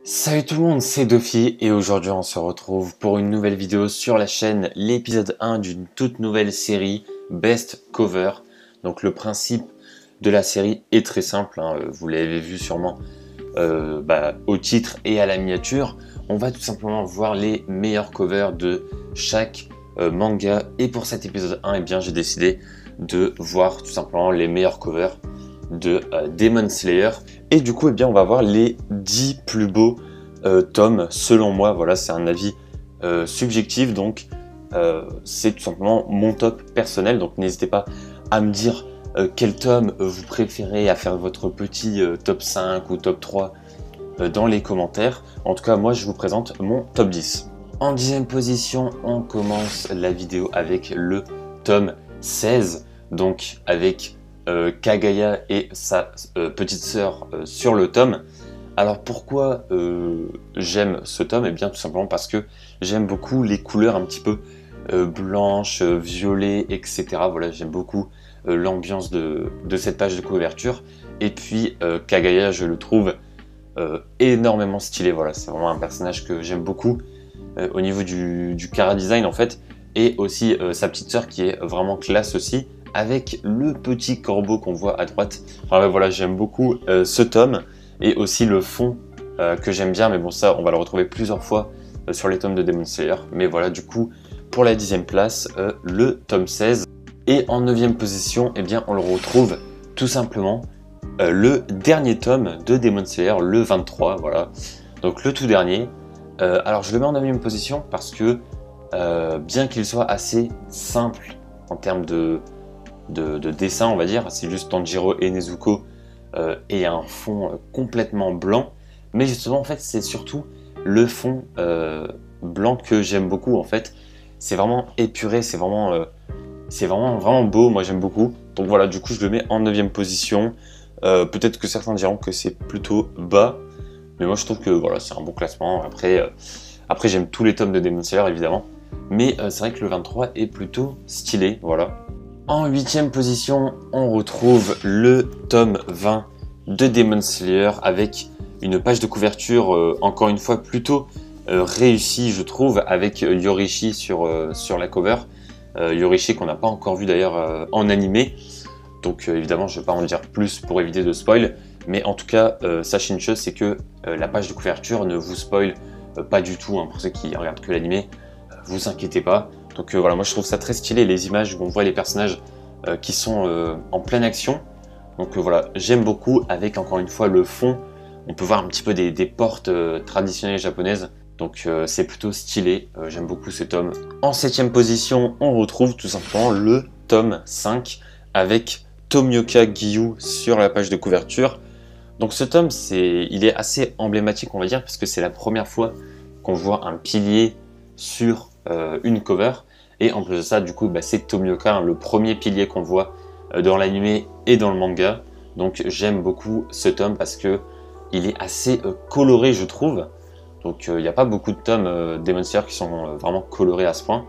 Salut tout le monde, c'est Dofi et aujourd'hui on se retrouve pour une nouvelle vidéo sur la chaîne, l'épisode 1 d'une toute nouvelle série Best Cover. Donc le principe de la série est très simple, vous l'avez vu sûrement au titre et à la miniature. On va tout simplement voir les meilleurs covers de chaque manga et pour cet épisode 1, j'ai décidé de voir tout simplement les meilleurs covers de Demon Slayer. Et du coup, on va voir les 10 plus beaux tomes, selon moi. Voilà, c'est un avis subjectif, donc c'est tout simplement mon top personnel. Donc n'hésitez pas à me dire quel tome vous préférez, à faire votre petit top 5 ou top 3 dans les commentaires. En tout cas, moi, je vous présente mon top 10. En 10e position, on commence la vidéo avec le tome 16, donc avec Kagaya et sa petite sœur sur le tome. Alors pourquoi j'aime ce tome? Eh bien tout simplement parce que j'aime beaucoup les couleurs un petit peu blanches, violet, etc. Voilà, j'aime beaucoup l'ambiance de cette page de couverture. Et puis Kagaya, je le trouve énormément stylé. Voilà, c'est vraiment un personnage que j'aime beaucoup au niveau du chara design en fait. Et aussi sa petite sœur qui est vraiment classe aussi, avec le petit corbeau qu'on voit à droite. Enfin, voilà, j'aime beaucoup ce tome et aussi le fond que j'aime bien, mais bon, ça on va le retrouver plusieurs fois sur les tomes de Demon Slayer. Mais voilà, du coup, pour la 10e place, le tome 16. Et en 9e position, on le retrouve tout simplement le dernier tome de Demon Slayer, le 23, voilà. Donc le tout dernier. Alors je le mets en 9e position parce que bien qu'il soit assez simple en termes de dessin, on va dire, c'est juste Tanjiro et Nezuko et un fond complètement blanc, mais justement en fait c'est surtout le fond blanc que j'aime beaucoup en fait. C'est vraiment épuré, c'est vraiment beau, moi j'aime beaucoup. Donc voilà, du coup je le mets en 9e position. Peut-être que certains diront que c'est plutôt bas, mais moi je trouve que voilà, c'est un bon classement. Après j'aime tous les tomes de Demon Slayer évidemment, mais c'est vrai que le 23 est plutôt stylé, voilà. En 8e position, on retrouve le tome 20 de Demon Slayer avec une page de couverture encore une fois plutôt réussie, je trouve, avec Yorishi sur la cover. Yorishi qu'on n'a pas encore vu d'ailleurs en animé. Donc évidemment, je ne vais pas en dire plus pour éviter de spoil. Mais en tout cas, sachez une chose, c'est que la page de couverture ne vous spoil pas du tout. Pour ceux qui regardent que l'animé, vous inquiétez pas. Donc voilà, moi je trouve ça très stylé, les images où on voit les personnages qui sont en pleine action. Donc voilà, j'aime beaucoup, avec encore une fois le fond. On peut voir un petit peu des portes traditionnelles japonaises. Donc c'est plutôt stylé, j'aime beaucoup ce tome. En 7e position, on retrouve tout simplement le tome 5 avec Tomioka Gyu sur la page de couverture. Donc ce tome, il est assez emblématique, on va dire, parce que c'est la première fois qu'on voit un pilier sur une cover. Et en plus de ça, du coup, c'est Tomioka, le premier pilier qu'on voit dans l'anime et dans le manga. Donc j'aime beaucoup ce tome parce que il est assez coloré, je trouve. Donc il n'y a pas beaucoup de tomes Demon Slayer qui sont vraiment colorés à ce point.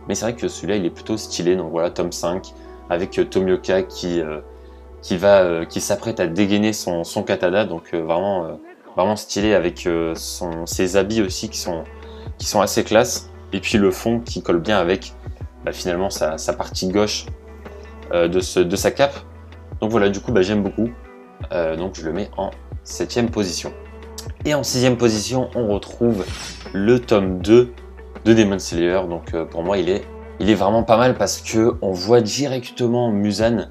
Mais c'est vrai que celui-là, il est plutôt stylé. Donc voilà, tome 5, avec Tomioka qui s'apprête à dégainer son katana. Donc vraiment stylé, avec ses habits aussi qui sont assez classe. Et puis le fond qui colle bien avec finalement sa partie gauche de sa cape. Donc voilà, du coup j'aime beaucoup. Donc je le mets en 7e position. Et en 6e position, on retrouve le tome 2 de Demon Slayer. Donc pour moi, il est vraiment pas mal parce que on voit directement Muzan,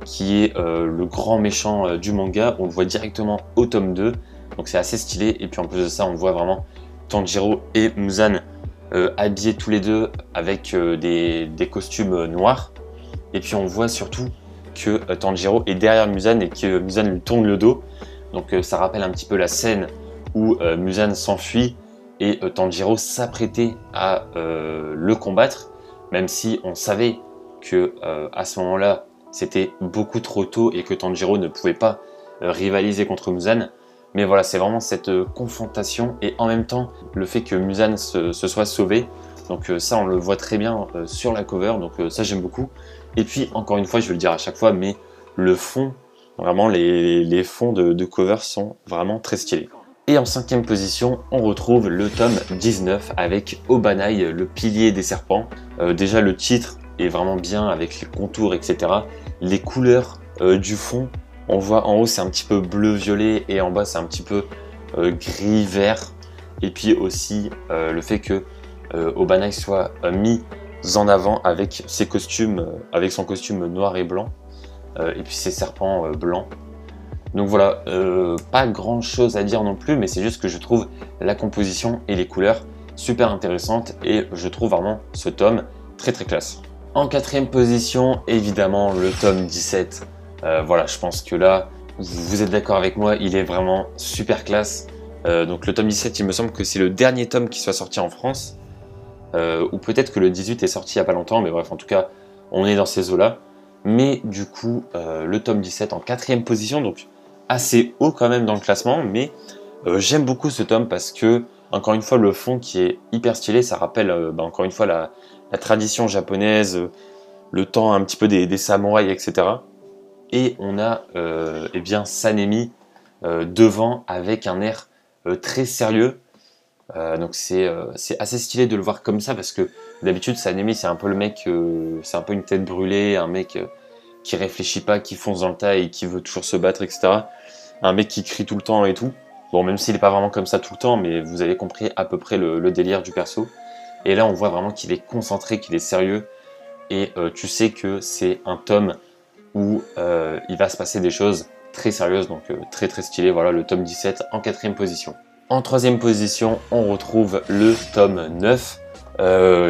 qui est le grand méchant du manga. On le voit directement au tome 2. Donc c'est assez stylé. Et puis en plus de ça, on voit vraiment Tanjiro et Muzan habillés tous les deux avec des costumes noirs. Et puis on voit surtout que Tanjiro est derrière Muzan et que Muzan lui tourne le dos. Donc ça rappelle un petit peu la scène où Muzan s'enfuit et Tanjiro s'apprêtait à le combattre, même si on savait que à ce moment-là c'était beaucoup trop tôt et que Tanjiro ne pouvait pas rivaliser contre Muzan. Mais voilà, c'est vraiment cette confrontation et en même temps le fait que Muzan se soit sauvé. Donc ça on le voit très bien sur la cover, donc ça j'aime beaucoup. Et puis encore une fois, je vais le dire à chaque fois, mais le fond, vraiment les fonds de cover sont vraiment très stylés. Et en 5e position, on retrouve le tome 19 avec Obanai, le pilier des serpents. Déjà le titre est vraiment bien avec les contours, etc. Les couleurs du fond, on voit en haut c'est un petit peu bleu-violet et en bas c'est un petit peu gris-vert. Et puis aussi le fait que Obanai soit mis en avant avec ses costumes, avec son costume noir et blanc, et puis ses serpents blancs. Donc voilà, pas grand chose à dire non plus, mais c'est juste que je trouve la composition et les couleurs super intéressantes et je trouve vraiment ce tome très très classe. En 4e position, évidemment, le tome 17. Voilà, je pense que là, vous êtes d'accord avec moi, il est vraiment super classe. Donc le tome 17, il me semble que c'est le dernier tome qui soit sorti en France. Ou peut-être que le 18 est sorti il n'y a pas longtemps, mais bref, en tout cas, on est dans ces eaux-là. Mais du coup, le tome 17 en 4e position, donc assez haut quand même dans le classement, mais j'aime beaucoup ce tome parce que, encore une fois, le fond qui est hyper stylé, ça rappelle encore une fois la tradition japonaise, le temps un petit peu des samouraïs, etc. Et on a eh bien Sanemi devant avec un air très sérieux. Donc c'est assez stylé de le voir comme ça parce que d'habitude Sanemi c'est un peu le mec, c'est un peu une tête brûlée, un mec qui réfléchit pas, qui fonce dans le tas et qui veut toujours se battre, etc. Un mec qui crie tout le temps et tout. Bon, même s'il est pas vraiment comme ça tout le temps, mais vous avez compris à peu près le délire du perso. Et là on voit vraiment qu'il est concentré, qu'il est sérieux et tu sais que c'est un tome où il va se passer des choses très sérieuses, donc très très stylé. Voilà le tome 17 en 4e position. En 3e position, on retrouve le tome 9.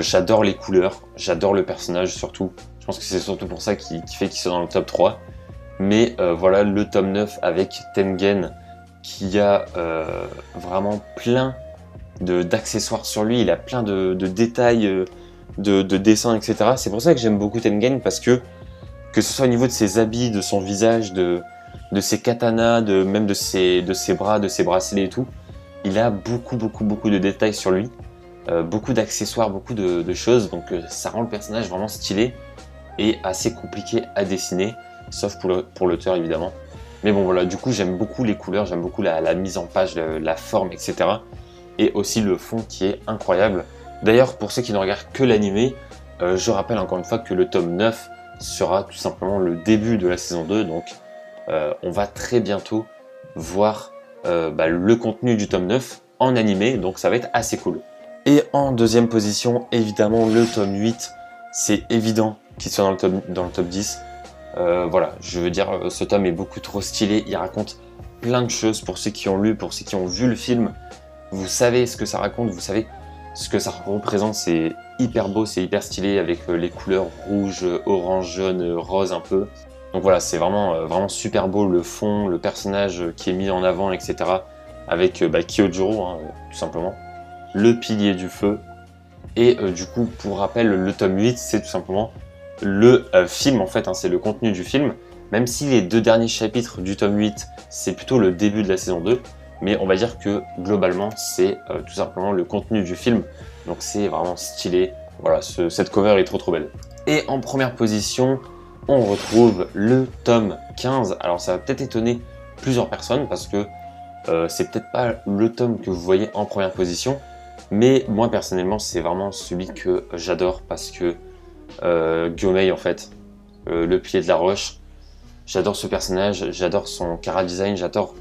J'adore les couleurs, j'adore le personnage surtout. Je pense que c'est surtout pour ça qu'il fait qu'il soit dans le top 3. Mais voilà le tome 9 avec Tengen qui a vraiment plein d'accessoires sur lui. Il a plein de détails, de dessins, etc. C'est pour ça que j'aime beaucoup Tengen parce que ce soit au niveau de ses habits, de son visage, de ses katanas, même de ses bras, de ses bracelets et tout, il a beaucoup de détails sur lui, beaucoup d'accessoires, beaucoup de choses, donc ça rend le personnage vraiment stylé et assez compliqué à dessiner, sauf pour l'auteur évidemment. Mais bon voilà, du coup j'aime beaucoup les couleurs, j'aime beaucoup la mise en page, la forme, etc. Et aussi le fond qui est incroyable. D'ailleurs, pour ceux qui ne regardent que l'animé, je rappelle encore une fois que le tome 9 sera tout simplement le début de la saison 2, donc on va très bientôt voir le contenu du tome 9 en animé, donc ça va être assez cool. Et en 2e position, évidemment, le tome 8, c'est évident qu'il soit dans le top 10. Voilà, je veux dire, ce tome est beaucoup trop stylé, il raconte plein de choses pour ceux qui ont lu, pour ceux qui ont vu le film. Vous savez ce que ça raconte, vous savez ce que ça représente, c'est hyper beau, c'est hyper stylé avec les couleurs rouge, orange, jaune, rose un peu. Donc voilà, c'est vraiment super beau, le fond, le personnage qui est mis en avant, etc. Avec Kyojuro, hein, tout simplement. Le pilier du feu. Et du coup, pour rappel, le tome 8, c'est tout simplement le film, en fait, hein, c'est le contenu du film. Même si les 2 derniers chapitres du tome 8, c'est plutôt le début de la saison 2. Mais on va dire que, globalement, c'est tout simplement le contenu du film. Donc c'est vraiment stylé. Voilà, cette cover est trop belle. Et en première position, on retrouve le tome 15. Alors ça va peut-être étonner plusieurs personnes parce que c'est peut-être pas le tome que vous voyez en première position, mais moi personnellement c'est vraiment celui que j'adore parce que Gyomei en fait, le pilier de la roche, j'adore ce personnage, j'adore son chara-design, j'adore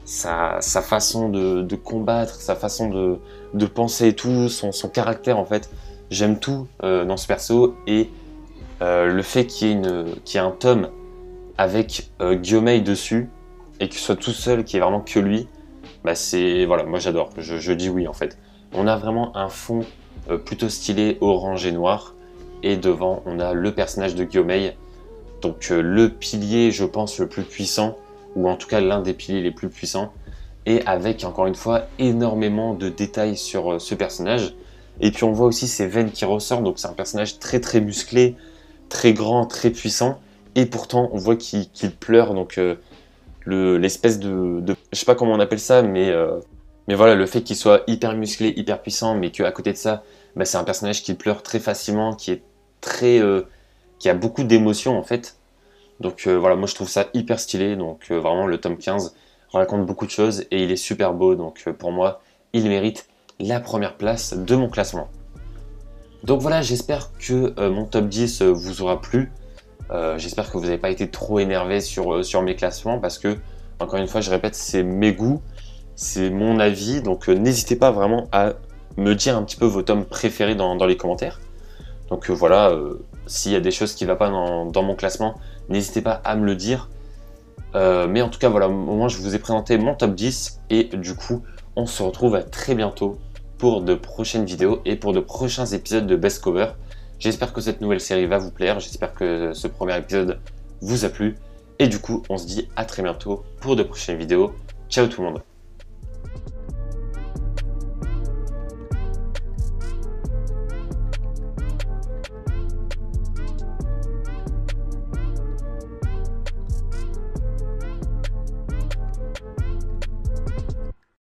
sa façon de combattre, sa façon de penser et tout, son caractère en fait. J'aime tout dans ce perso et le fait qu'il y ait un tome avec Gyomei dessus et qu'il soit tout seul, qu'il n'y ait vraiment que lui, bah c'est voilà, moi j'adore, je dis oui en fait. On a vraiment un fond plutôt stylé orange et noir et devant on a le personnage de Gyomei, donc le pilier je pense le plus puissant, ou en tout cas l'un des piliers les plus puissants, et avec encore une fois énormément de détails sur ce personnage. Et puis on voit aussi ses veines qui ressortent, donc c'est un personnage très musclé, très grand, très puissant, et pourtant on voit qu'il pleure, donc l'espèce de... Je sais pas comment on appelle ça, mais voilà, le fait qu'il soit hyper musclé, hyper puissant, mais qu'à côté de ça, bah, c'est un personnage qui pleure très facilement, qui est qui a beaucoup d'émotions en fait. Donc voilà, moi je trouve ça hyper stylé, donc vraiment le tome 15, raconte beaucoup de choses et il est super beau. Donc pour moi, il mérite la première place de mon classement. Donc voilà, j'espère que mon top 10 vous aura plu. J'espère que vous n'avez pas été trop énervé sur mes classements parce que, encore une fois, je répète, c'est mes goûts, c'est mon avis. Donc n'hésitez pas vraiment à me dire un petit peu vos tomes préférés dans les commentaires. Donc voilà, s'il y a des choses qui ne vont pas dans mon classement, n'hésitez pas à me le dire. Mais en tout cas, voilà, au moins je vous ai présenté mon top 10 et du coup, on se retrouve à très bientôt pour de prochaines vidéos et pour de prochains épisodes de Best Cover. J'espère que cette nouvelle série va vous plaire, j'espère que ce premier épisode vous a plu et du coup, on se dit à très bientôt pour de prochaines vidéos. Ciao tout le monde!